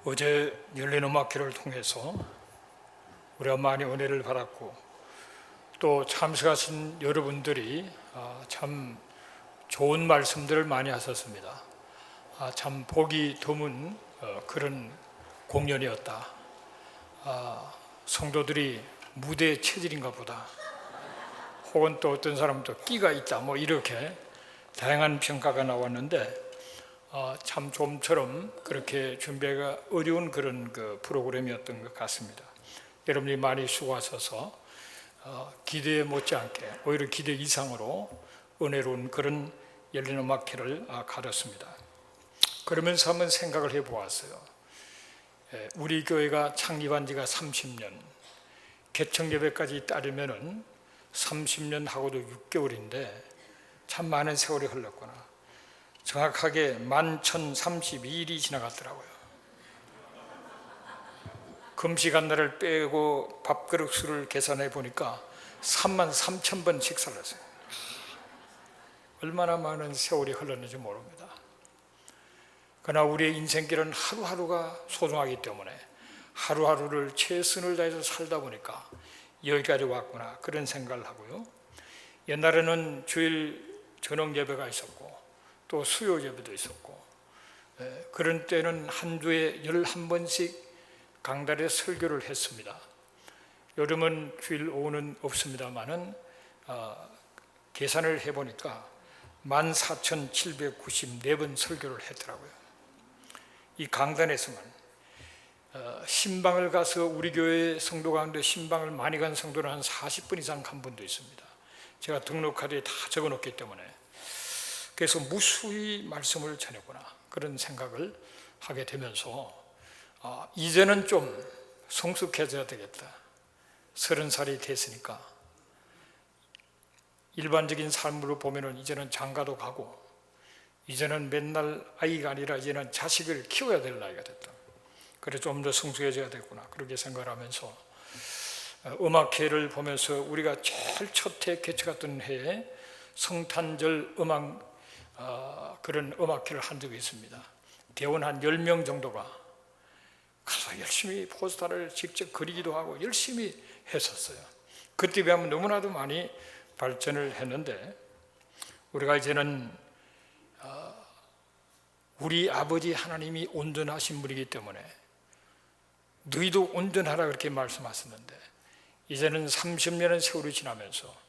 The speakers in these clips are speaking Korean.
어제 열린 음악회를 통해서 우리가 많이 은혜를 받았고 또 참석하신 여러분들이 참 좋은 말씀들을 많이 하셨습니다. 참 보기 드문 그런 공연이었다. 성도들이 무대의 체질인가 보다. 혹은 또 어떤 사람은 또 끼가 있다. 뭐 이렇게 다양한 평가가 나왔는데 참 좀처럼 그렇게 준비가 어려운 그런 그 프로그램이었던 것 같습니다. 여러분이 많이 수고하셔서 기대에 못지않게 오히려 기대 이상으로 은혜로운 그런 열린 음악회를 가졌습니다. 그러면서 한번 생각을 해보았어요. 우리 교회가 창립한 지가 30년, 개척 예배까지 따르면은 30년 하고도 6개월인데 참 많은 세월이 흘렀구나. 정확하게 11,032일이 지나갔더라고요. 금식 한 날을 빼고 밥그릇 수를 계산해 보니까 33,000번 식사를 했어요. 얼마나 많은 세월이 흘렀는지 모릅니다. 그러나 우리의 인생길은 하루하루가 소중하기 때문에 하루하루를 최선을 다해서 살다 보니까 여기까지 왔구나, 그런 생각을 하고요. 옛날에는 주일 저녁 예배가 있었고 또 수요 예배도 있었고, 그런 때는 한 주에 11번씩 강달에 설교를 했습니다. 요즘은 주일 오후는 없습니다만은 계산을 해보니까 14,794번 설교를 했더라고요. 이 강단에서만 신방을 가서 우리 교회 성도 가운데 신방을 많이 간 성도는 한 40분 이상 간 분도 있습니다. 제가 등록카드에 다 적어놓기 때문에. 그래서 무수히 말씀을 전했구나, 그런 생각을 하게 되면서 이제는 좀 성숙해져야 되겠다. 30살이 됐으니까 일반적인 삶으로 보면은 이제는 장가도 가고 이제는 맨날 아이가 아니라 이제는 자식을 키워야 될 나이가 됐다. 그래서 좀 더 성숙해져야 되구나, 그렇게 생각을 하면서 음악회를 보면서 우리가 제일 첫해 개척했던 해에 성탄절 음악 그런 음악회를 한 적이 있습니다. 대원 한 10명 정도가 가서 열심히 포스터를 직접 그리기도 하고 열심히 했었어요. 그때 비하면 너무나도 많이 발전을 했는데, 우리가 이제는 우리 아버지 하나님이 온전하신 분이기 때문에 너희도 온전하라 그렇게 말씀하셨는데, 이제는 30년의 세월이 지나면서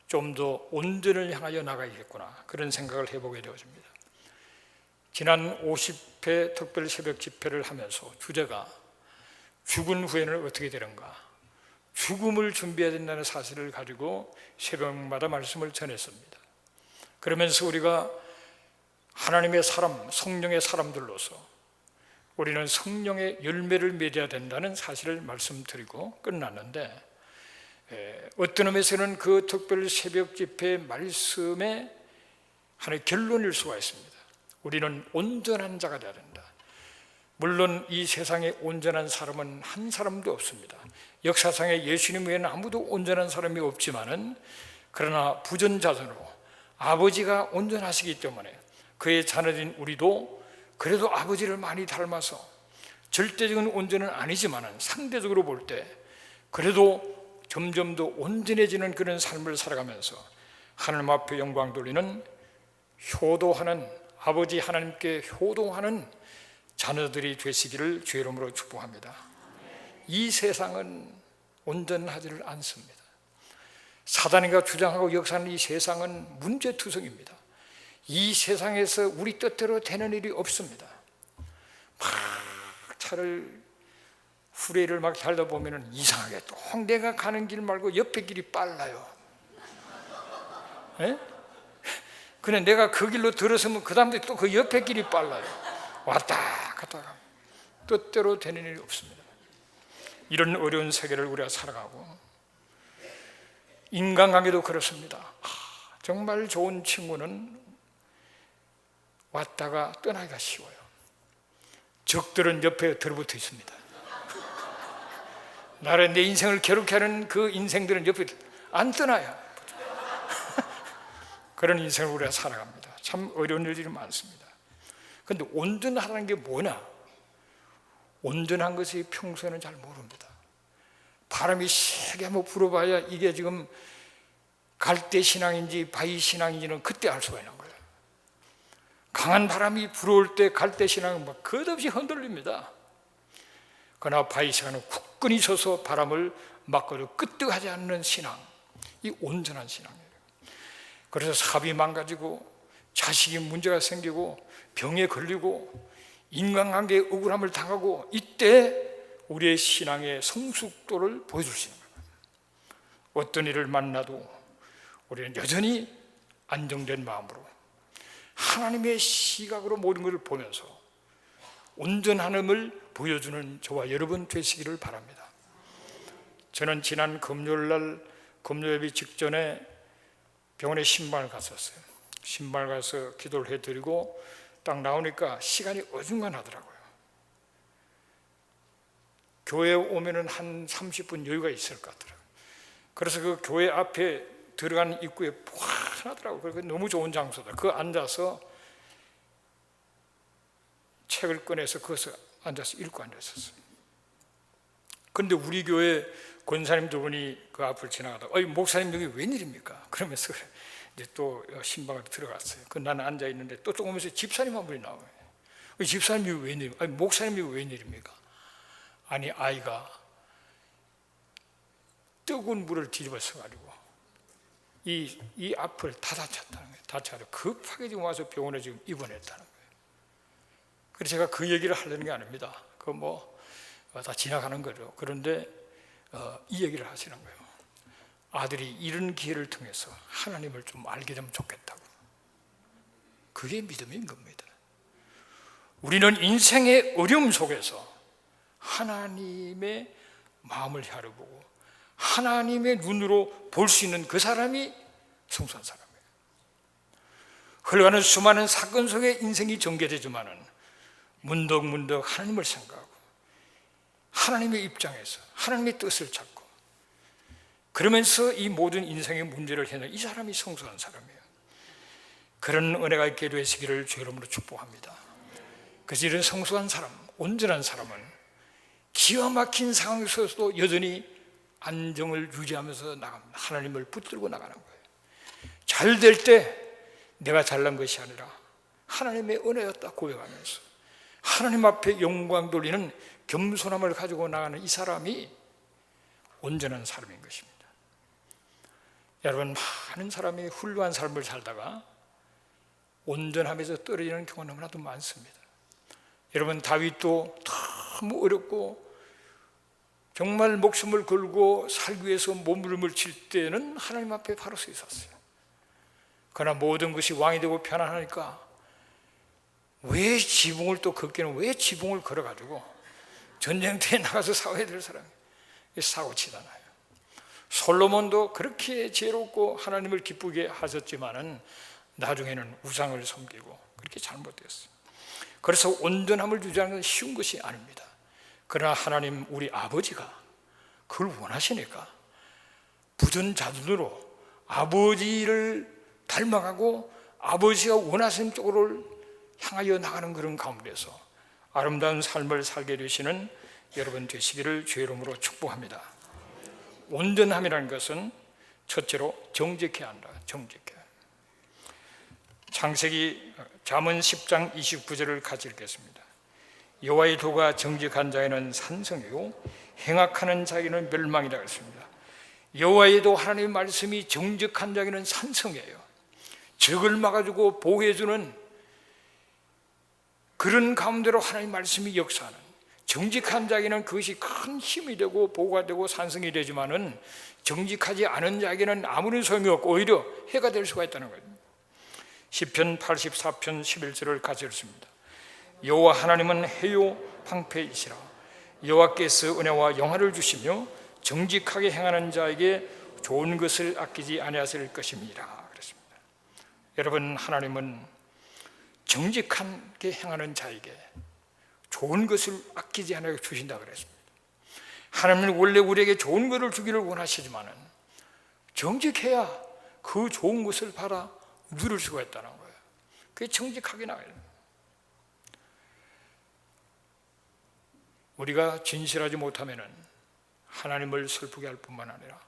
좀 더 온전을 향하여 나가야겠구나, 그런 생각을 해보게 되어집니다. 지난 50회 특별 새벽 집회를 하면서 주제가 죽은 후에는 어떻게 되는가, 죽음을 준비해야 된다는 사실을 가지고 새벽마다 말씀을 전했습니다. 그러면서 우리가 하나님의 사람, 성령의 사람들로서 우리는 성령의 열매를 맺어야 된다는 사실을 말씀드리고 끝났는데, 어떤 의미에서는 그 특별 새벽 집회 말씀의 하나의 결론일 수가 있습니다. 우리는 온전한 자가 되어야 된다. 물론 이 세상에 온전한 사람은 한 사람도 없습니다. 역사상에 예수님 외에는 아무도 온전한 사람이 없지만은, 그러나 부전자전으로 아버지가 온전하시기 때문에 그의 자녀인 우리도 그래도 아버지를 많이 닮아서 절대적인 온전은 아니지만은 상대적으로 볼 때 그래도 점점 더 온전해지는 그런 삶을 살아가면서 하나님 앞에 영광 돌리는, 효도하는, 아버지 하나님께 효도하는 자녀들이 되시기를 주의 이름으로 축복합니다. 이 세상은 온전하지를 않습니다. 사단이가 주장하고 역사하는 이 세상은 문제투성입니다. 이 세상에서 우리 뜻대로 되는 일이 없습니다. 막 차를 후레이를 막 달다 보면 이상하게 또 내가 가는 길 말고 옆에 길이 빨라요. 그냥 내가 그 길로 들어서면 그 다음에 또 그 옆에 길이 빨라요. 왔다 갔다 뜻대로 되는 일이 없습니다. 이런 어려운 세계를 우리가 살아가고, 인간관계도 그렇습니다. 정말 좋은 친구는 왔다가 떠나기가 쉬워요. 적들은 옆에 들어붙어 있습니다. 나를 내 인생을 괴롭게 하는 그 인생들은 옆에 안 떠나요. 그런 인생을 우리가 살아갑니다. 참 어려운 일들이 많습니다. 그런데 온전하다는 게 뭐냐? 온전한 것이 평소에는 잘 모릅니다. 바람이 세게 한번 불어봐야 이게 지금 갈대 신앙인지 바위 신앙인지는 그때 알 수가 있는 거예요. 강한 바람이 불어올 때 갈대 신앙은 막 끝없이 흔들립니다. 그러나 바위 신앙은 굳건히 서서 바람을 막고도 끄떡하지 않는 신앙, 이 온전한 신앙이에요. 그래서 사업이 망가지고 자식이 문제가 생기고 병에 걸리고 인간관계에 억울함을 당하고, 이때 우리의 신앙의 성숙도를 보여줄 수 있는 거예요. 어떤 일을 만나도 우리는 여전히 안정된 마음으로 하나님의 시각으로 모든 것을 보면서 온전함을 보여주는 저와 여러분 되시기를 바랍니다. 저는 지난 금요일 날 금요예배 직전에 병원에 신방을 갔었어요. 신방을 가서 기도를 해드리고 딱 나오니까 시간이 어중간하더라고요. 교회에 오면은 한 30분 여유가 있을 것 같더라고요. 그래서 그 교회 앞에 들어가는 입구에 환하더라고요. 그래서 너무 좋은 장소다. 그 앉아서 책을 꺼내서 거기서 앉아서 읽고 앉았었어요. 그런데 우리 교회 권사님 두 분이 그 앞을 지나가다가 목사님 여기 웬일입니까? 그러면서 이제 또 신방으로 들어갔어요. 그 나는 앉아 있는데 또 조금씩 집사님 한 분이 나와요. 집사님이 웬일입니까? 목사님이 웬일입니까? 아니, 아이가 뜨거운 물을 뒤집어서 가지고 이 앞을 다 다쳤다는 거예요. 다쳐서 급하게 지금 와서 병원에 지금 입원했다는 거예요. 그래서 제가 그 얘기를 하려는 게 아닙니다. 그 다 지나가는 거죠. 그런데 이 얘기를 하시는 거예요. 아들이 이런 기회를 통해서 하나님을 좀 알게 되면 좋겠다고. 그게 믿음인 겁니다. 우리는 인생의 어려움 속에서 하나님의 마음을 려보고 하나님의 눈으로 볼 수 있는 그 사람이 성숙한 사람이에요. 흘러가는 수많은 사건 속에 인생이 전개되지만은 문득문득 하나님을 생각하고 하나님의 입장에서 하나님의 뜻을 찾고 그러면서 이 모든 인생의 문제를 해내는 이 사람이 성숙한 사람이에요. 그런 은혜가 있게 되시기를 주의 이름으로 축복합니다. 그래서 이런 성숙한 사람, 온전한 사람은 기가 막힌 상황 속에서도 여전히 안정을 유지하면서 나갑니다. 하나님을 붙들고 나가는 거예요. 잘 될 때 내가 잘난 것이 아니라 하나님의 은혜였다 고백하면서 하나님 앞에 영광 돌리는 겸손함을 가지고 나가는 이 사람이 온전한 사람인 것입니다. 여러분, 많은 사람이 훌륭한 삶을 살다가 온전함에서 떨어지는 경우가 너무나도 많습니다. 여러분, 다윗도 너무 어렵고 정말 목숨을 걸고 살기 위해서 몸부림을 칠 때는 하나님 앞에 바로 서 있었어요. 그러나 모든 것이 왕이 되고 편안하니까 왜 지붕을 또 걷기는 왜 지붕을 걸어가지고 전쟁터에 나가서 싸워야 될 사람이 사고 치잖아요. 솔로몬도 그렇게 지혜롭고 하나님을 기쁘게 하셨지만은 나중에는 우상을 섬기고 그렇게 잘못됐어요. 그래서 온전함을 유지하는 건 쉬운 것이 아닙니다. 그러나 하나님 우리 아버지가 그걸 원하시니까 부전 자손으로 아버지를 닮아가고 아버지가 원하시는 쪽으로 향하여 나가는 그런 가운데서 아름다운 삶을 살게 되시는 여러분 되시기를 주의 이름으로 축복합니다. 온전함이라는 것은 첫째로 정직해야 한다. 정직해. 창세기 잠언 10장 29절을 같이 읽겠습니다. 여호와의 도가 정직한 자에는 산성이요 행악하는 자에게는 멸망이라고 했습니다. 여호와의 도, 하나님의 말씀이 정직한 자에게는 산성이에요. 적을 막아주고 보호해주는 그런 가운데로 하나님의 말씀이 역사하는, 정직한 자에게는 그것이 큰 힘이 되고 보호가 되고 산성이 되지만은 정직하지 않은 자에게는 아무런 소용이 없고 오히려 해가 될 수가 있다는 거예요. 시편 84편 11절을 같이 읽습니다. 여호와 하나님은 해요 방패이시라. 여호와께서 은혜와 영화를 주시며 정직하게 행하는 자에게 좋은 것을 아끼지 아니하실 것입니다. 그렇습니다. 여러분, 하나님은 정직하게 행하는 자에게 좋은 것을 아끼지 않아 주신다고 그랬습니다. 하나님은 원래 우리에게 좋은 것을 주기를 원하시지만 정직해야 그 좋은 것을 받아 누릴 수가 있다는 거예요. 그게 정직하게 나가야 됩니다. 우리가 진실하지 못하면 하나님을 슬프게 할 뿐만 아니라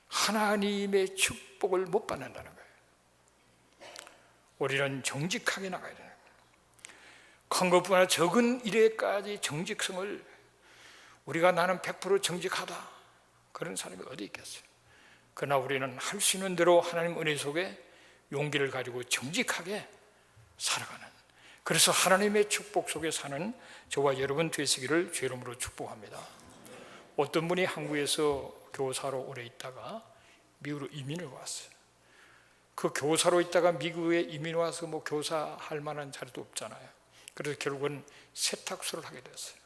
하나님의 축복을 못 받는다는 거예요. 우리는 정직하게 나가야 되는 거예요. 큰 것뿐 아니라 적은 일에까지 정직성을, 우리가 나는 100% 정직하다 그런 사람이 어디 있겠어요. 그러나 우리는 할 수 있는 대로 하나님 은혜 속에 용기를 가지고 정직하게 살아가는, 그래서 하나님의 축복 속에 사는 저와 여러분 되시기를 주의 이름으로 축복합니다. 어떤 분이 한국에서 교사로 오래 있다가 미국으로 이민을 왔어요. 그 교사로 있다가 미국에 이민 와서 뭐 교사할 만한 자리도 없잖아요. 그래서 결국은 세탁소를 하게 됐어요.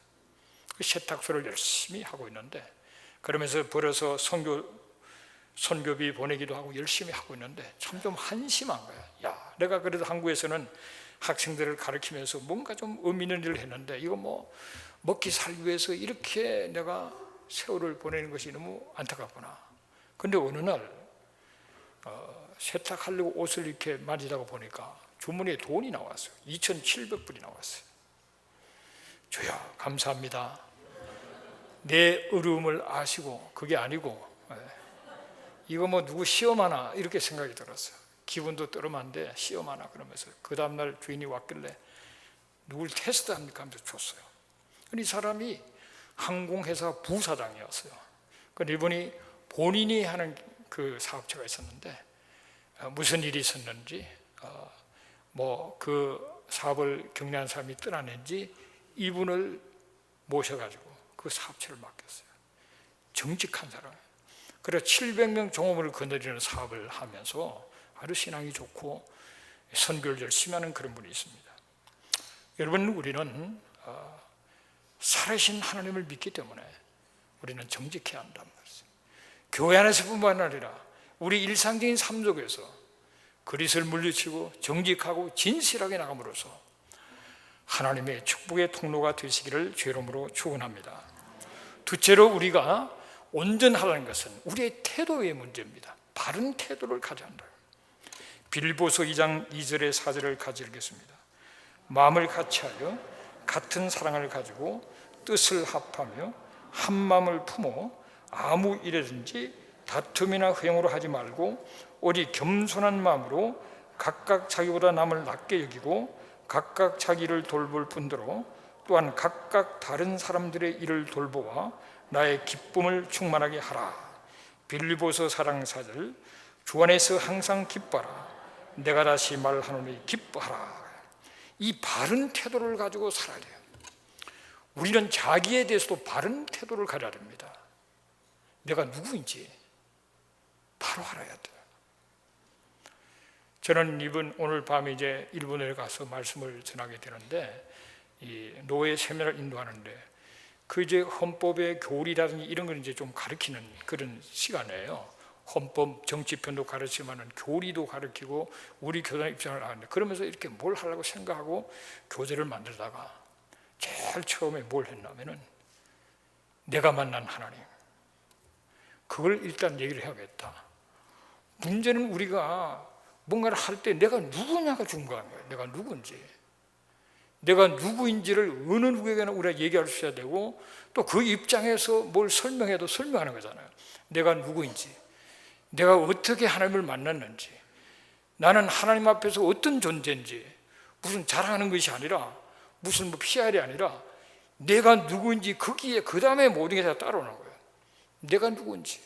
그 세탁소를 열심히 하고 있는데, 그러면서 벌어서 선교비 보내기도 하고 열심히 하고 있는데 참 좀 한심한 거야. 야, 내가 그래도 한국에서는 학생들을 가르치면서 뭔가 좀 의미 있는 일을 했는데 이거 뭐 먹기 살기 위해서 이렇게 내가 세월을 보내는 것이 너무 안타깝구나. 근데 어느 날 세탁하려고 옷을 이렇게 만지다가 보니까 주머니에 돈이 나왔어요. 2,700불이 나왔어요. 주여 감사합니다. 내 어려움을 아시고, 그게 아니고 이거 뭐 누구 시험하나 이렇게 생각이 들었어요. 기분도 뜨름한데 시험하나 그러면서 그 다음날 주인이 왔길래 누굴 테스트합니까 하면서 줬어요. 이 사람이 항공회사 부사장이었어요. 그런데 이분이 본인이 하는 그 사업체가 있었는데 무슨 일이 있었는지 뭐 그 사업을 격려한 사람이 떠나는지 이분을 모셔가지고 그 사업체를 맡겼어요. 정직한 사람. 그래서 700명 종업원을 거느리는 사업을 하면서 아주 신앙이 좋고 선교를 열심히 하는 그런 분이 있습니다. 여러분, 우리는 살아계신 하나님을 믿기 때문에 우리는 정직해야 한단 말이죠. 교회 안에서뿐만 아니라 우리 일상적인 삶 속에서 그리스도를 물리치고 정직하고 진실하게 나감으로써 하나님의 축복의 통로가 되시기를 주의 이름으로 축원합니다. 둘째로, 우리가 온전하다는 것은 우리의 태도의 문제입니다. 바른 태도를 가져야 한다. 빌립보서 2장 2절의 4절을 같이 읽겠습니다. 마음을 같이하여 같은 사랑을 가지고 뜻을 합하며 한 마음을 품어 아무 일에든지 다툼이나 허용으로 하지 말고 오직 겸손한 마음으로 각각 자기보다 남을 낮게 여기고 각각 자기를 돌볼 뿐더러 또한 각각 다른 사람들의 일을 돌보아 나의 기쁨을 충만하게 하라. 빌립보서 4장 4절. 주 안에서 항상 기뻐하라. 내가 다시 말하노니 기뻐하라. 이 바른 태도를 가지고 살아야 돼요. 우리는 자기에 대해서도 바른 태도를 가져야 됩니다. 내가 누구인지 바로 알아야 돼요. 저는 오늘 밤에 이제 일본에 가서 말씀을 전하게 되는데, 이 노예 세미나를 인도하는데 그 이제 헌법의 교리라든지 이런 걸 이제 좀 가르치는 그런 시간이에요. 헌법 정치편도 가르치면은 교리도 가르치고 우리 교단 입장을 하는데, 그러면서 이렇게 뭘 하려고 생각하고 교재를 만들다가 제일 처음에 뭘 했냐면은 내가 만난 하나님, 그걸 일단 얘기를 해야겠다. 문제는 우리가 뭔가를 할 때 내가 누구냐가 중요한 거예요. 내가 누군지, 내가 누구인지를 어느 누구에게나 우리가 얘기할 수 있어야 되고, 또 그 입장에서 뭘 설명해도 설명하는 거잖아요. 내가 누구인지, 내가 어떻게 하나님을 만났는지, 나는 하나님 앞에서 어떤 존재인지, 무슨 자랑하는 것이 아니라 무슨 뭐 PR이 아니라 내가 누구인지, 거기에 그 다음에 모든 게 다 따라오는 거예요. 내가 누구인지,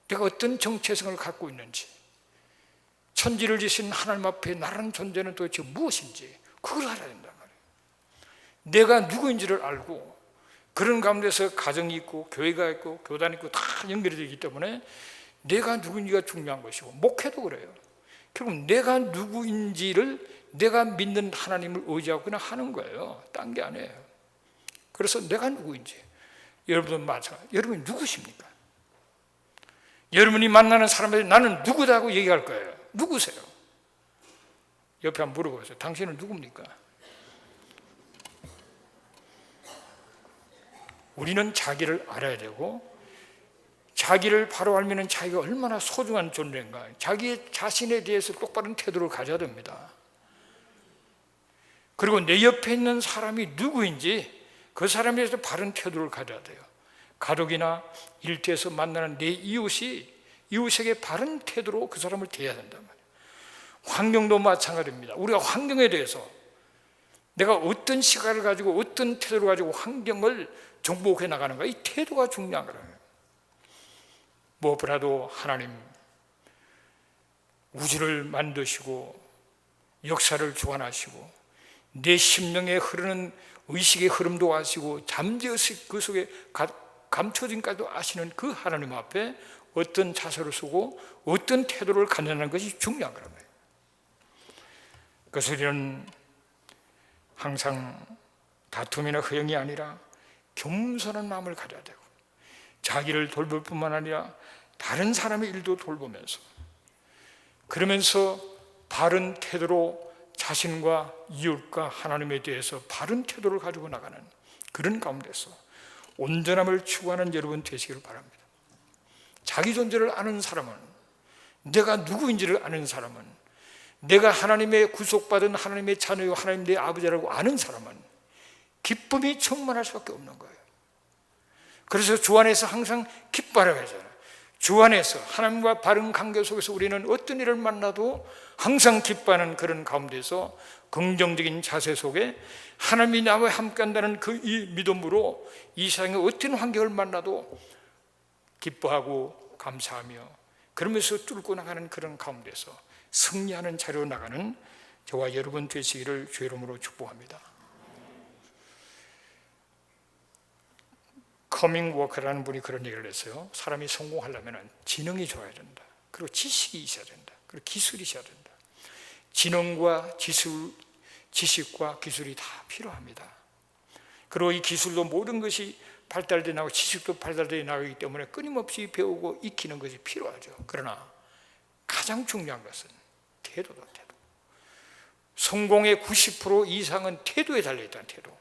내가 어떤 정체성을 갖고 있는지, 천지를 지신 하나님 앞에 나라는 존재는 도대체 무엇인지 그걸 알아야 된단 말이에요. 내가 누구인지를 알고 그런 가운데서 가정이 있고 교회가 있고 교단이 있고 다 연결이 되기 때문에 내가 누구인지가 중요한 것이고, 목회도 그래요. 결국 내가 누구인지를 내가 믿는 하나님을 의지하고 그냥 하는 거예요. 딴 게 아니에요. 그래서 내가 누구인지, 여러분은 맞아. 여러분이 누구십니까? 여러분이 만나는 사람들이 나는 누구다고 얘기할 거예요. 누구세요? 옆에 한번 물어보세요. 당신은 누굽니까? 우리는 자기를 알아야 되고, 자기를 바로 알면 자기가 얼마나 소중한 존재인가, 자기 자신에 대해서 똑바른 태도를 가져야 됩니다. 그리고 내 옆에 있는 사람이 누구인지 그 사람에 대해서 바른 태도를 가져야 돼요. 가족이나 일터에서 만나는 내 이웃에게 바른 태도로 그 사람을 대해야 된단 말이에요. 환경도 마찬가지입니다. 우리가 환경에 대해서 내가 어떤 시각을 가지고 어떤 태도를 가지고 환경을 정복해 나가는가, 이 태도가 중요한 거예요. 무엇보다도 하나님 우주를 만드시고 역사를 주관하시고 내 심령에 흐르는 의식의 흐름도 아시고 잠재의식 그 속에 감춰진까지도 아시는 그 하나님 앞에 어떤 자세를 쓰고 어떤 태도를 갖는다는 것이 중요한 거라고요. 그래서 우리는 항상 다툼이나 허영이 아니라 겸손한 마음을 가져야 되고 자기를 돌볼 뿐만 아니라 다른 사람의 일도 돌보면서 그러면서 바른 태도로 자신과 이웃과 하나님에 대해서 바른 태도를 가지고 나가는 그런 가운데서 온전함을 추구하는 여러분 되시기를 바랍니다. 자기 존재를 아는 사람은, 내가 누구인지를 아는 사람은, 내가 하나님의 구속받은 하나님의 자녀요 하나님 내 아버지라고 아는 사람은 기쁨이 충만할 수밖에 없는 거예요. 그래서 주 안에서 항상 기뻐하라고 하잖아요. 주 안에서 하나님과 바른 관계 속에서 우리는 어떤 일을 만나도 항상 기뻐하는 그런 가운데서 긍정적인 자세 속에 하나님이 나와 함께 한다는 그 이 믿음으로 이 세상의 어떤 환경을 만나도 기뻐하고 감사하며 그러면서 뚫고 나가는 그런 가운데서 승리하는 자리로 나가는 저와 여러분 되시기를 주의 이름으로 축복합니다. 커밍 워커라는 분이 그런 얘기를 했어요. 사람이 성공하려면 지능이 좋아야 된다. 그리고 지식이 있어야 된다. 그리고 기술이 있어야 된다. 지능과 지식과 기술이 다 필요합니다. 그리고 이 기술도 모든 것이 발달되어 나가고 지식도 발달되어 나가기 때문에 끊임없이 배우고 익히는 것이 필요하죠. 그러나 가장 중요한 것은 태도다. 태도. 성공의 90% 이상은 태도에 달려있다는 태도.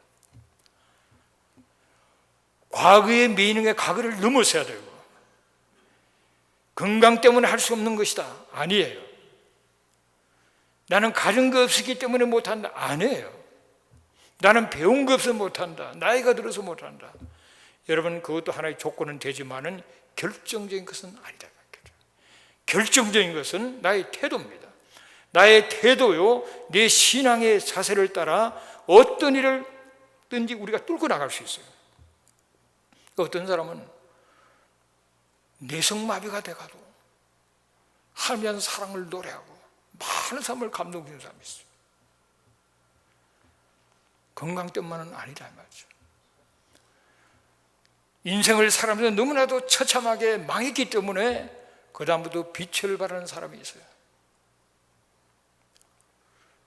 과거의 미능의 과거를 넘어서야 되고 건강 때문에 할 수 없는 것이다. 아니에요. 나는 가진 거 없었기 때문에 못한다. 아니에요. 나는 배운 거 없어서 못한다. 나이가 들어서 못한다. 여러분 그것도 하나의 조건은 되지만은 결정적인 것은 아니다. 결정적인 것은 나의 태도입니다. 나의 태도요, 내 신앙의 자세를 따라 어떤 일을든지 우리가 뚫고 나갈 수 있어요. 어떤 사람은 내성마비가 돼가도 하나님에 대한 사랑을 노래하고 많은 사람을 감동주는 사람이 있어요. 건강 때문은 아니다 말이죠. 인생을 살아면서 너무나도 처참하게 망했기 때문에 그 다음부터 빛을 발하는 사람이 있어요.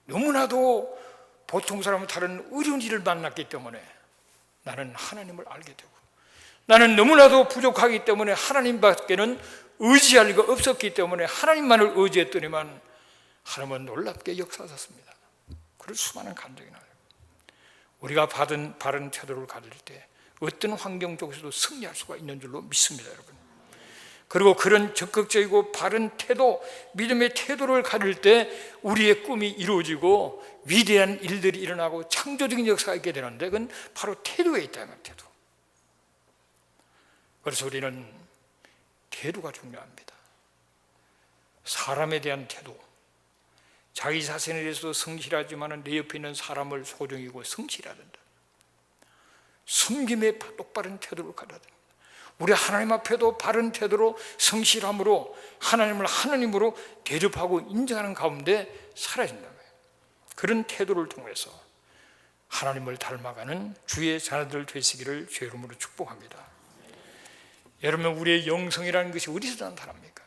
너무나도 보통 사람은 다른 어려운 일을 만났기 때문에 나는 하나님을 알게 되고 나는 너무나도 부족하기 때문에 하나님밖에는 의지할 리가 없었기 때문에 하나님만을 의지했더니만 하나님은 놀랍게 역사하셨습니다. 그럴 수많은 감정이 나요. 우리가 받은 바른 태도를 가질 때 어떤 환경 속에서도 승리할 수가 있는 줄로 믿습니다, 여러분. 그리고 그런 적극적이고 바른 태도, 믿음의 태도를 가질 때 우리의 꿈이 이루어지고 위대한 일들이 일어나고 창조적인 역사가 있게 되는데 그건 바로 태도에 있다는 태도. 그래서 우리는 태도가 중요합니다. 사람에 대한 태도. 자기 자신에 대해서도 성실하지만 내 옆에 있는 사람을 소중히 여기고 성실해야 된다. 섬김의 똑바른 태도를 가져야 됩니다. 우리 하나님 앞에도 바른 태도로 성실함으로 하나님을 하나님으로 대접하고 인정하는 가운데 살아야 된다는 거예요. 그런 태도를 통해서 하나님을 닮아가는 주의 자녀들 되시기를 주의 이름으로 축복합니다. 여러분, 우리의 영성이라는 것이 어디서 나타납니까?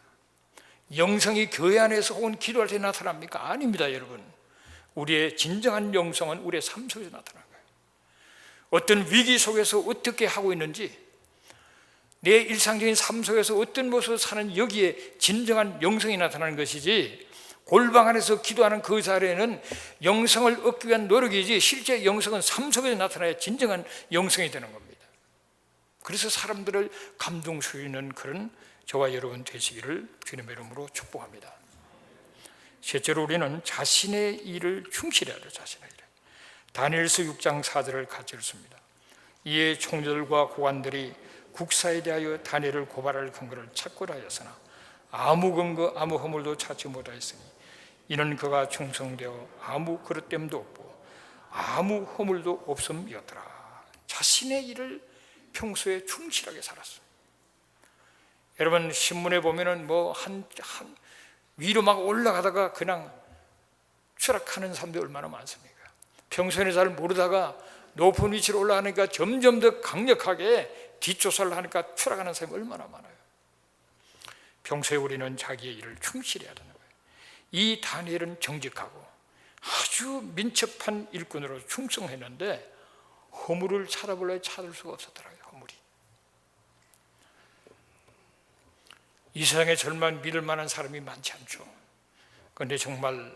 영성이 교회 안에서 혹은 기도할 때 나타납니까? 아닙니다, 여러분. 우리의 진정한 영성은 우리의 삶 속에서 나타나는 거예요. 어떤 위기 속에서 어떻게 하고 있는지, 내 일상적인 삶 속에서 어떤 모습을 사는 여기에 진정한 영성이 나타나는 것이지, 골방 안에서 기도하는 그 자리에는 영성을 얻기 위한 노력이지 실제 영성은 삶 속에서 나타나야 진정한 영성이 되는 겁니다. 그래서 사람들을 감동시키는 그런 저와 여러분 되시기를 주님의 이름으로 축복합니다. 셋째로 우리는 자신의 일을 충실해야 돼요. 자신의 일을. 다니엘서 6장 4절을 같이 읽습니다. 이에 총독들과 고관들이 국사에 대하여 다니엘을 고발할 근거를 찾고자 하였으나 아무 근거 아무 허물도 찾지 못하였으니 이는 그가 충성되어 아무 그릇됨도 없고 아무 허물도 없음이었더라. 자신의 일을 평소에 충실하게 살았어요. 여러분 신문에 보면은 위로 막 올라가다가 그냥 추락하는 사람들이 얼마나 많습니까? 평소에는 잘 모르다가 높은 위치로 올라가니까 점점 더 강력하게 뒷조사를 하니까 추락하는 사람이 얼마나 많아요. 평소에 우리는 자기의 일을 충실해야 되는 거예요. 이 다니엘은 정직하고 아주 민첩한 일꾼으로 충성했는데 허물을 찾아볼 수가 없었더라고요. 허물이. 이 세상에 절만 믿을 만한 사람이 많지 않죠. 그런데 정말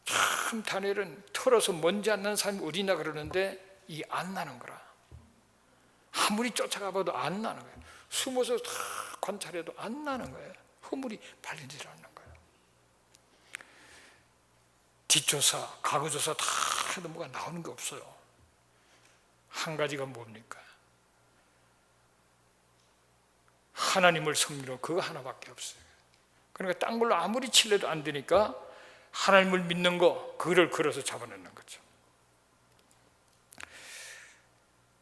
참 다니엘은 털어서 먼지 안 나는 사람이 어디 있나 그러는데 이 안 나는 거라. 아무리 쫓아가 봐도 안 나는 거예요. 숨어서 다 관찰해도 안 나는 거예요. 허물이 발리질 않는 거예요. 뒷조사, 과거조사 다 해도 뭐가 나오는 게 없어요. 한 가지가 뭡니까? 하나님을 섬기러 그거 하나밖에 없어요. 그러니까 딴 걸로 아무리 칠래도 안 되니까 하나님을 믿는 거, 그거를 걸어서 잡아내는 거죠.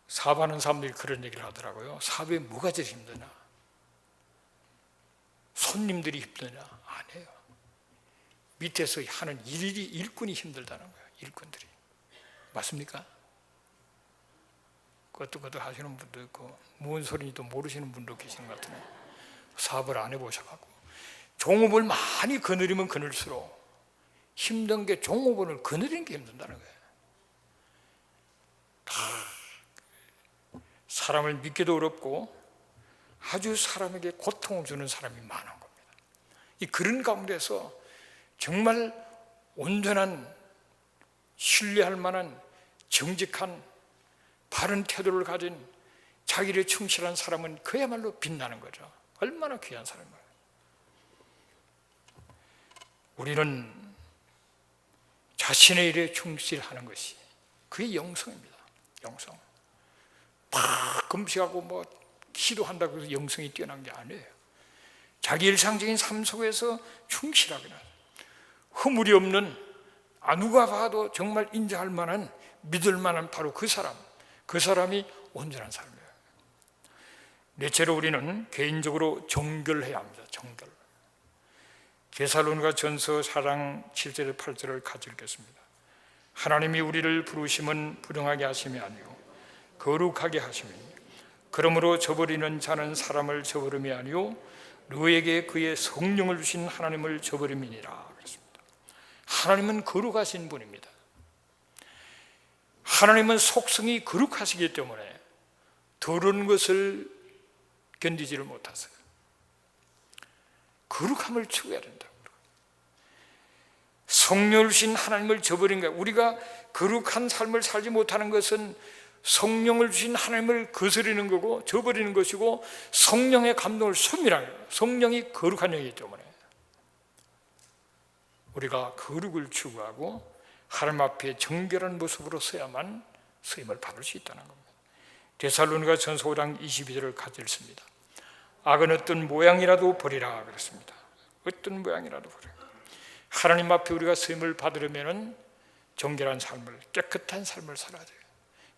사업하는 사람들이 그런 얘기를 하더라고요. 사업에 뭐가 제일 힘드냐? 손님들이 힘드냐? 아니에요. 밑에서 하는 일꾼이 힘들다는 거예요. 일꾼들이. 맞습니까? 그것도 하시는 분도 있고 무슨 소리인지도 모르시는 분도 계시는 것 같으네. 사업을 안 해보셔가지고 종업을 많이 거느리면 거늘수록 힘든 게 종업원을 거느리는 게 힘든다는 거예요. 사람을 믿기도 어렵고 아주 사람에게 고통을 주는 사람이 많은 겁니다. 이 그런 가운데서 정말 온전한 신뢰할 만한 정직한 바른 태도를 가진 자기를 충실한 사람은 그야말로 빛나는 거죠. 얼마나 귀한 사람이에요. 우리는 자신의 일에 충실하는 것이 그게 영성입니다. 영성. 막 금식하고 기도한다고 해서 영성이 뛰어난 게 아니에요. 자기 일상적인 삶 속에서 충실하게 나요. 허물이 없는 누가 봐도 정말 인정할 만한 믿을 만한 바로 그 사람이 온전한 사람이에요. 넷째로 우리는 개인적으로 정결해야 합니다. 정결. 데살로니가 전서 4장 7절 8절을 같이 읽겠습니다. 하나님이 우리를 부르심은 불응하게 하심이 아니요 거룩하게 하심이니 그러므로 저버리는 자는 사람을 저버림이 아니요 너에게 그의 성령을 주신 하나님을 저버림이니라 그랬습니다. 하나님은 거룩하신 분입니다. 하나님은 속성이 거룩하시기 때문에 더러운 것을 견디지를 못하세요. 거룩함을 추구해야 된다. 성령을 주신 하나님을 저버린 거예요. 우리가 거룩한 삶을 살지 못하는 것은 성령을 주신 하나님을 거스르는 거고 저버리는 것이고 성령의 감동을 소멸하는 거예요. 성령이 거룩한 영이기 때문에 우리가 거룩을 추구하고 하나님 앞에 정결한 모습으로 서야만 쓰임을 받을 수 있다는 겁니다. 데살로니가 전서 5장 22절을 같이 읽습니다. 악은 어떤 모양이라도 버리라 그랬습니다. 어떤 모양이라도 버리라. 하나님 앞에 우리가 쓰임을 받으려면 정결한 삶을, 깨끗한 삶을 살아야 돼요.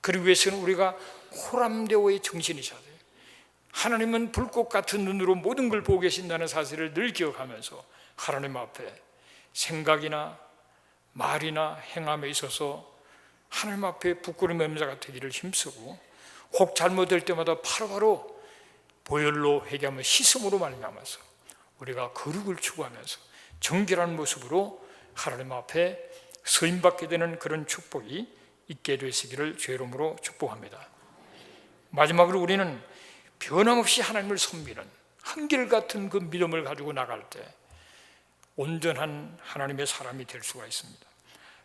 그러기 위해서는 우리가 호람대오의 정신이셔야 돼요. 하나님은 불꽃 같은 눈으로 모든 걸 보고 계신다는 사실을 늘 기억하면서 하나님 앞에 생각이나 말이나 행함에 있어서 하나님 앞에 부끄러움 없는 자가 되기를 힘쓰고 혹 잘못될 때마다 바로바로 보혈로 회개하며 씻음으로 말미암아서 우리가 거룩을 추구하면서 정결한 모습으로 하나님 앞에 서임받게 되는 그런 축복이 있게 되시기를 주의 이름으로 축복합니다. 마지막으로 우리는 변함없이 하나님을 섬기는 한결같은 그 믿음을 가지고 나갈 때 온전한 하나님의 사람이 될 수가 있습니다.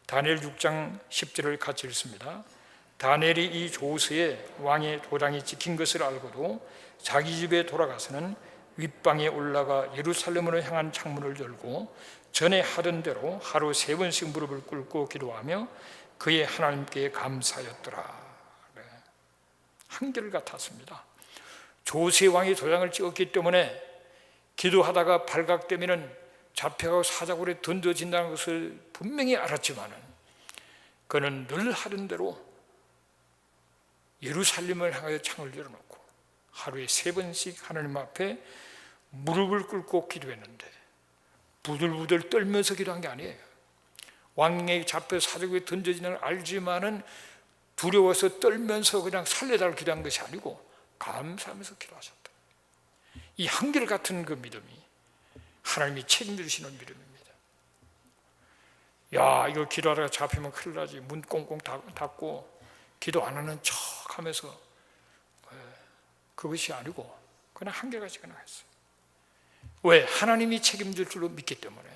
다니엘 6장 10절을 같이 읽습니다. 다니엘이 이 조서에 왕의 도장이 찍힌 것을 알고도 자기 집에 돌아가서는 윗방에 올라가 예루살렘으로 향한 창문을 열고 전에 하던 대로 하루 3번씩 무릎을 꿇고 기도하며 그의 하나님께 감사하였더라. 네. 한결같았습니다. 조세 왕이 도장을 찍었기 때문에 기도하다가 발각되면 잡혀가고 사자굴에 던져진다는 것을 분명히 알았지만은 그는 늘 하던 대로 예루살렘을 향하여 창을 열어놓고 하루에 3번씩 하나님 앞에 무릎을 꿇고 기도했는데 부들부들 떨면서 기도한 게 아니에요. 왕에게 잡혀 사자굴에 던져지는 걸 알지만은 두려워서 떨면서 그냥 살려달라고 기도한 것이 아니고 감사하면서 기도하셨다. 이 한결같은 그 믿음이 하나님이 책임지시는 믿음입니다. 야, 이거 기도하다가 잡히면 큰일 나지. 문 꽁꽁 닫고 기도 안 하는 척 하면서 그것이 아니고 그냥 한결같이 그냥 했어요. 왜? 하나님이 책임질 줄로 믿기 때문에.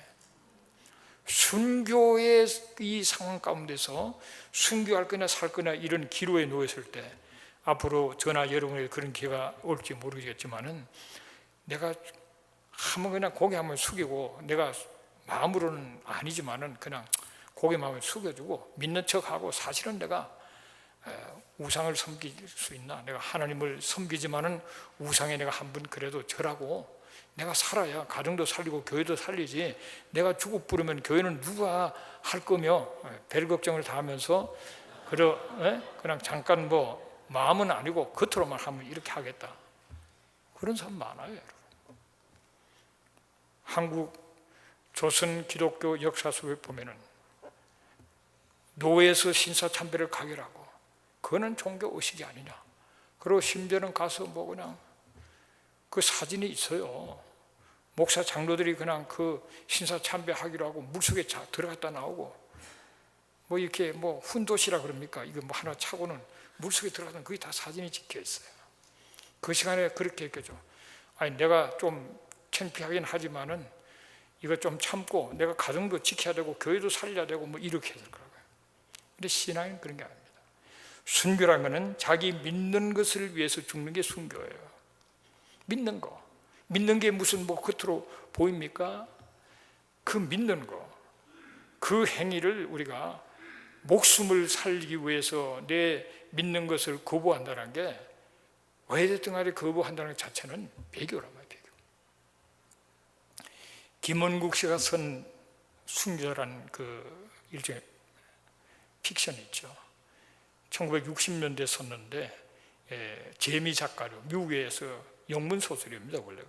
순교의 이 상황 가운데서 순교할 거나 살 거나 이런 기로에 놓였을 때 앞으로 저나 여러분에게 그런 기회가 올지 모르겠지만은 내가 한번 그냥 고개 한번 숙이고 내가 마음으로는 아니지만은 그냥 고개만 한번 숙여주고 믿는 척하고 사실은 내가 우상을 섬길 수 있나? 내가 하나님을 섬기지만은 우상에 내가 한번 그래도 절하고 내가 살아야 가정도 살리고 교회도 살리지 내가 죽고 부르면 교회는 누가 할 거며 별 걱정을 다 하면서 그냥 잠깐 뭐 마음은 아니고 겉으로만 하면 이렇게 하겠다. 그런 사람 많아요, 여러분. 한국 조선 기독교 역사 속에 보면은 노예에서 신사참배를 가결하고 그거는 종교 의식이 아니냐. 그리고 심지어는 가서 뭐 그냥 그 사진이 있어요. 목사 장로들이 그냥 그 신사참배하기로 하고 물속에 들어갔다 나오고 뭐 이렇게 뭐 훈도시라 그럽니까? 이거 뭐 하나 차고는 물속에 들어가면 그게 다 사진이 찍혀 있어요. 그 시간에 그렇게 했겠죠. 아니 내가 좀 창피하긴 하지만은 이거 좀 참고 내가 가정도 지켜야 되고 교회도 살려야 되고 뭐 이렇게 해야 될 거라고요. 근데 신앙은 그런 게 아닙니다. 순교라면은 자기 믿는 것을 위해서 죽는 게 순교예요. 믿는 거. 믿는 게 무슨 뭐 겉으로 보입니까? 그 믿는 거. 그 행위를 우리가 목숨을 살리기 위해서 내 믿는 것을 거부한다는 게 어찌됐든 간에 거부한다는 것 자체는 배교란 말이에요. 배교. 김원국 씨가 쓴 순교라는 그 일종의 픽션이 있죠. 1960년대에 썼는데 재미 작가로 미국에서 영문 소설입니다, 원래가.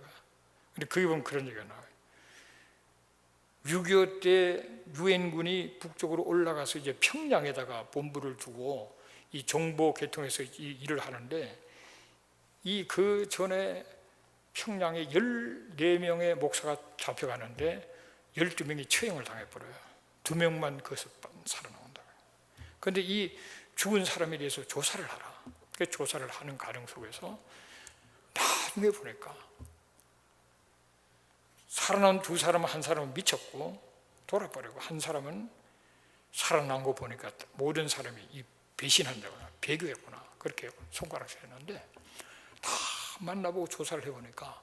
근데 거기 보면 그런 얘기가 나와요. 6.25 때 유엔군이 북쪽으로 올라가서 이제 평양에다가 본부를 두고 이 정보 개통해서 이 일을 하는데 그 전에 평양에 14명의 목사가 잡혀가는데 12명이 처형을 당해버려요. 2명만 거기서 살아나온다. 그런데 이 죽은 사람에 대해서 조사를 하라. 그 조사를 하는 과정 속에서 나중에 보니까 살아난 2사람은 한 사람은 미쳤고 돌아버리고 한 사람은 살아난 거 보니까 모든 사람이 이 배신한다거나 배교했구나 그렇게 손가락질 했는데 다 만나보고 조사를 해보니까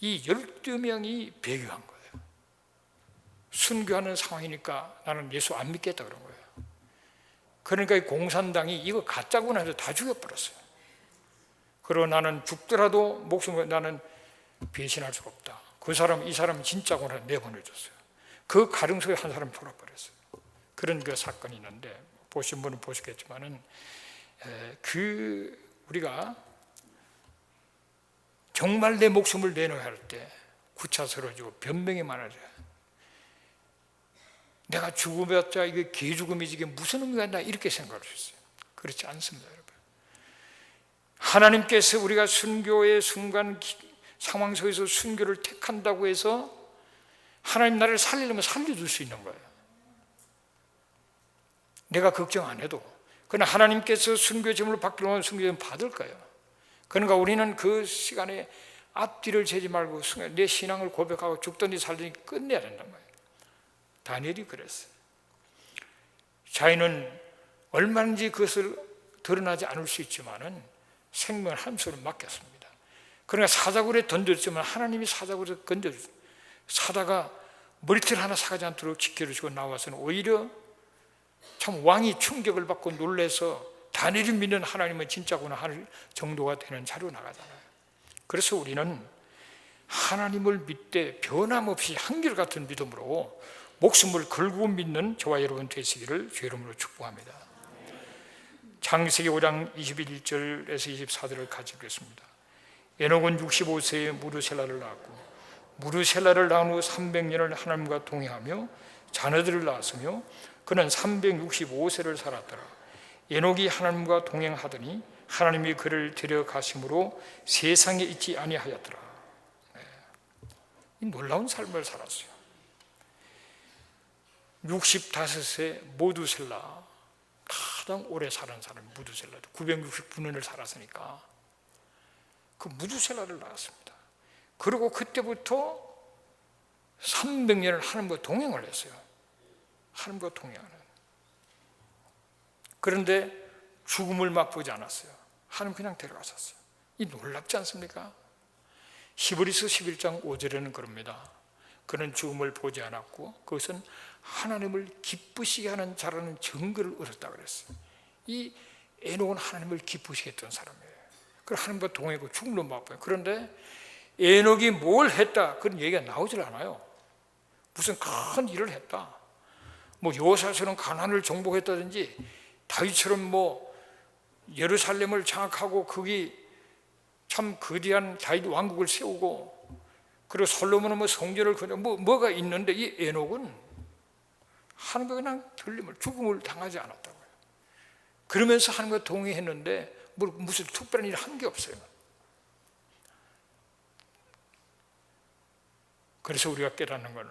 이 12명이 배교한 거예요. 순교하는 상황이니까 나는 예수 안 믿겠다 그런 거예요. 그러니까 이 공산당이 이거 가짜구나 해서 다 죽여버렸어요. 그리고 나는 죽더라도 목숨을 나는 배신할 수가 없다. 그 사람, 이 사람 진짜구나 내보내줬어요. 그 가정 속에 한 사람이 돌아버렸어요. 그런 그 사건이 있는데 보신 분은 보시겠지만은 우리가 정말 내 목숨을 내놓아야 할 때 구차스러워지고 변명이 많아져요. 내가 죽어봤자 이게 개죽음이지 이게 무슨 의미가 있나 이렇게 생각할 수 있어요. 그렇지 않습니다, 여러분. 하나님께서 우리가 순교의 순간 상황 속에서 순교를 택한다고 해서 하나님 나라를 살리려면 살려줄 수 있는 거예요. 내가 걱정 안 해도. 그러나 하나님께서 순교의 제물을 받기로 하면 순교의 제물을 받을 거예요. 그러니까 우리는 그 시간에 앞뒤를 재지 말고 내 신앙을 고백하고 죽든지 살든지 끝내야 된단 말이에요. 다니엘이 그랬어요. 자기는 얼마든지 그것을 드러나지 않을 수 있지만은 생명을 한수를 맡겼습니다. 그러니까 사자굴에 던졌지만 하나님이 사자굴에 던져주세요. 사다가 머리털 하나 사가지 않도록 지켜주시고 나와서는 오히려 참 왕이 충격을 받고 놀라서 다니엘이 믿는 하나님은 진짜구나 할 정도가 되는 자리로 나가잖아요. 그래서 우리는 하나님을 믿되 변함없이 한결같은 믿음으로 목숨을 걸고 믿는 저와 여러분 되시기를 주의 이름으로 축복합니다. 창세기 5장 21절에서 24절을 가지고 있습니다. 에녹은 65세에 무르셀라를 낳았고 무르셀라를 낳은 후 300년을 하나님과 동행하며 자녀들을 낳았으며 그는 365세를 살았더라. 에녹이 하나님과 동행하더니 하나님이 그를 데려가심으로 세상에 있지 아니하였더라. 이 놀라운 삶을 살았어요. 65세 모두셀라, 가장 오래 사는 사람이 무두셀라도 969년을 살았으니까 그 무두셀라를 낳았습니다. 그리고 그때부터 300년을 하나님과 동행을 했어요. 하나님과 동행하는. 그런데 죽음을 맛보지 않았어요. 하나님 그냥 데려가셨어요. 이 놀랍지 않습니까? 히브리서 11장 5절에는 그럽니다. 그는 죽음을 보지 않았고 그것은 하나님을 기쁘시게 하는 자라는 증거를 얻었다 그랬어요. 이 에녹은 하나님을 기쁘시게 했던 사람이에요. 그래서 하나님과 동행하고 죽음을 맛봐요. 그런데 에녹이 뭘 했다 그런 얘기가 나오질 않아요. 무슨 큰 일을 했다, 뭐 여호사처럼 가나안을 정복했다든지 다윗처럼 뭐 예루살렘을 장악하고 거기 참 거대한 다윗 왕국을 세우고 그리고 솔로몬은 뭐 성전을 뭐가 있는데 이 에녹은 하나님과 그냥 들림을 죽음을 당하지 않았다고요. 그러면서 하나님과 동행했는데 무슨 특별한 일을 한 게 없어요. 그래서 우리가 깨닫는 것은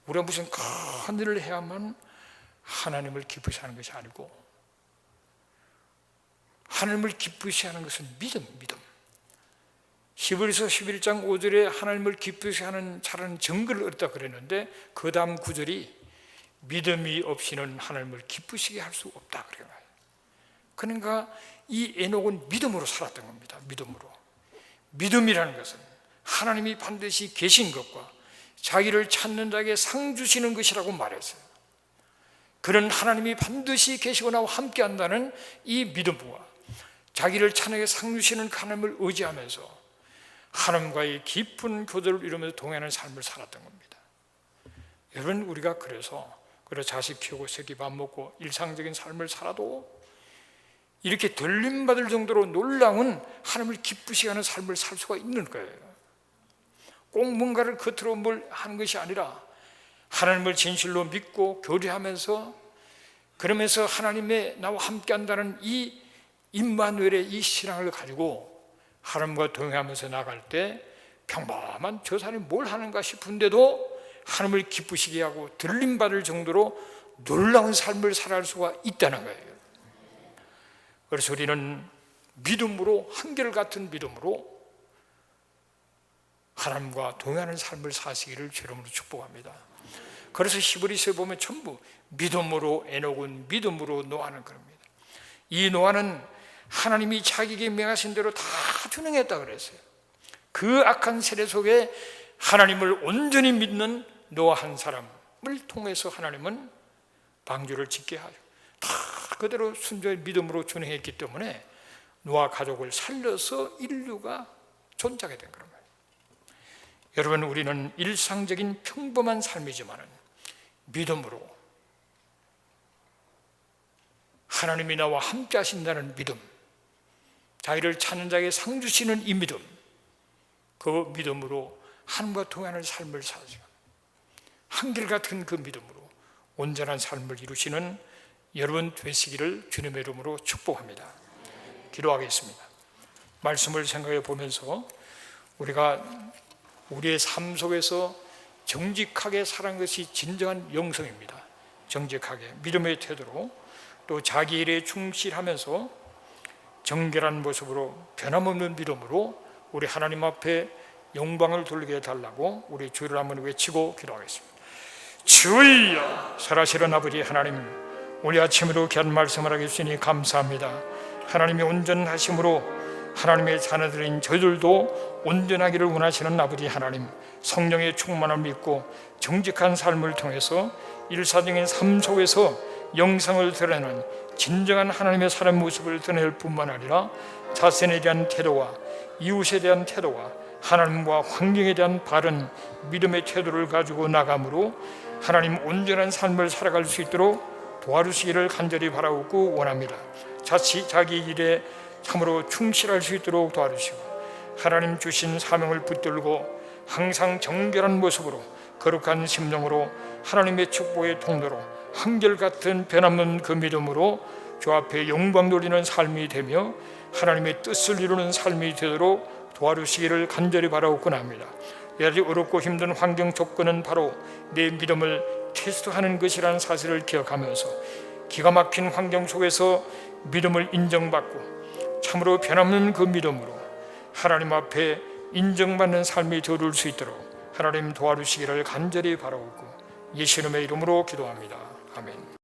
우리가 무슨 큰 일을 해야만 하나님을 기쁘시 하는 것이 아니고 하나님을 기쁘시 하는 것은 믿음. 히브리서 11장 5절에 하나님을 기쁘시 하는 자라는 증거를 얻었다 그랬는데 그 다음 9절이 믿음이 없이는 하나님을 기쁘시게 할 수 없다 그래요. 그러니까 이 에녹은 믿음으로 살았던 겁니다. 믿음이라는 것은 하나님이 반드시 계신 것과 자기를 찾는 자에게 상 주시는 것이라고 말했어요. 그런 하나님이 반드시 계시거나 함께 한다는 이 믿음과 자기를 찾는 자에게 상 주시는 하나님을 의지하면서 하나님과의 깊은 교제를 이루면서 동행하는 삶을 살았던 겁니다. 여러분, 우리가 그래서 자식 키우고 새끼 밥 먹고 일상적인 삶을 살아도 이렇게 들림받을 정도로 놀라운 하나님을 기쁘시게 하는 삶을 살 수가 있는 거예요. 꼭 뭔가를 겉으로 뭘 하는 것이 아니라 하나님을 진실로 믿고 교제하면서 그러면서 하나님의 나와 함께 한다는 이 임마누엘의 이 신앙을 가지고 하나님과 동행하면서 나갈 때 평범한 저 사람이 뭘 하는가 싶은데도 하나님을 기쁘시게 하고 들림받을 정도로 놀라운 삶을 살아갈 수가 있다는 거예요. 그래서 우리는 믿음으로, 한결같은 믿음으로 하나님과 동행하는 삶을 사시기를 주님으로 축복합니다. 그래서 히브리서에 보면 전부 믿음으로 에녹은 믿음으로 노아는 그럽니다. 이 노아는 하나님이 자기에게 명하신 대로 다 준행했다 그랬어요. 그 악한 세대 속에 하나님을 온전히 믿는 노아 한 사람을 통해서 하나님은 방주를 짓게 하죠. 다 그대로 순전히 믿음으로 준행했기 때문에 노아 가족을 살려서 인류가 존재하게 된 거예요. 여러분, 우리는 일상적인 평범한 삶이지만 믿음으로 하나님이 나와 함께 하신다는 믿음, 자기를 찾는 자에게 상 주시는 이 믿음, 그 믿음으로 하나님과 동행하는 삶을 살죠. 한결같은 그 믿음으로 온전한 삶을 이루시는 여러분 되시기를 주님의 이름으로 축복합니다. 기도하겠습니다. 말씀을 생각해 보면서 우리가 우리의 삶 속에서 정직하게 사는 것이 진정한 영성입니다. 정직하게 믿음의 태도로 또 자기 일에 충실하면서 정결한 모습으로 변함없는 믿음으로 우리 하나님 앞에 영광을 돌리게 해달라고 우리 주를 한번 외치고 기도하겠습니다. 주여, 살아시는 아버지 하나님, 우리 아침으로 귀한 말씀을 하게 주시니 감사합니다. 하나님의 온전하심으로 하나님의 자녀들인 저희들도 온전하기를 원하시는 아버지 하나님, 성령의 충만을 믿고 정직한 삶을 통해서 일사적인 삶 속에서 영성을 드러내는 진정한 하나님의 사람 모습을 드러낼 뿐만 아니라 자신에 대한 태도와 이웃에 대한 태도와 하나님과 환경에 대한 바른 믿음의 태도를 가지고 나감으로 하나님 온전한 삶을 살아갈 수 있도록 도와주시기를 간절히 바라고 원합니다. 자기 일에 참으로 충실할 수 있도록 도와주시고 하나님 주신 사명을 붙들고 항상 정결한 모습으로 거룩한 심령으로 하나님의 축복의 통로로 한결같은 변함없는 그 믿음으로 주 앞에 영광 돌리는 삶이 되며 하나님의 뜻을 이루는 삶이 되도록 도와주시기를 간절히 바라옵곤 합니다. 아주 어렵고 힘든 환경 조건은 바로 내 믿음을 테스트하는 것이라는 사실을 기억하면서 기가 막힌 환경 속에서 믿음을 인정받고 참으로 변함없는 그 믿음으로 하나님 앞에 인정받는 삶이 되어줄 수 있도록 하나님 도와주시기를 간절히 바라옵고 예수 이름의 이름으로 기도합니다. 아멘.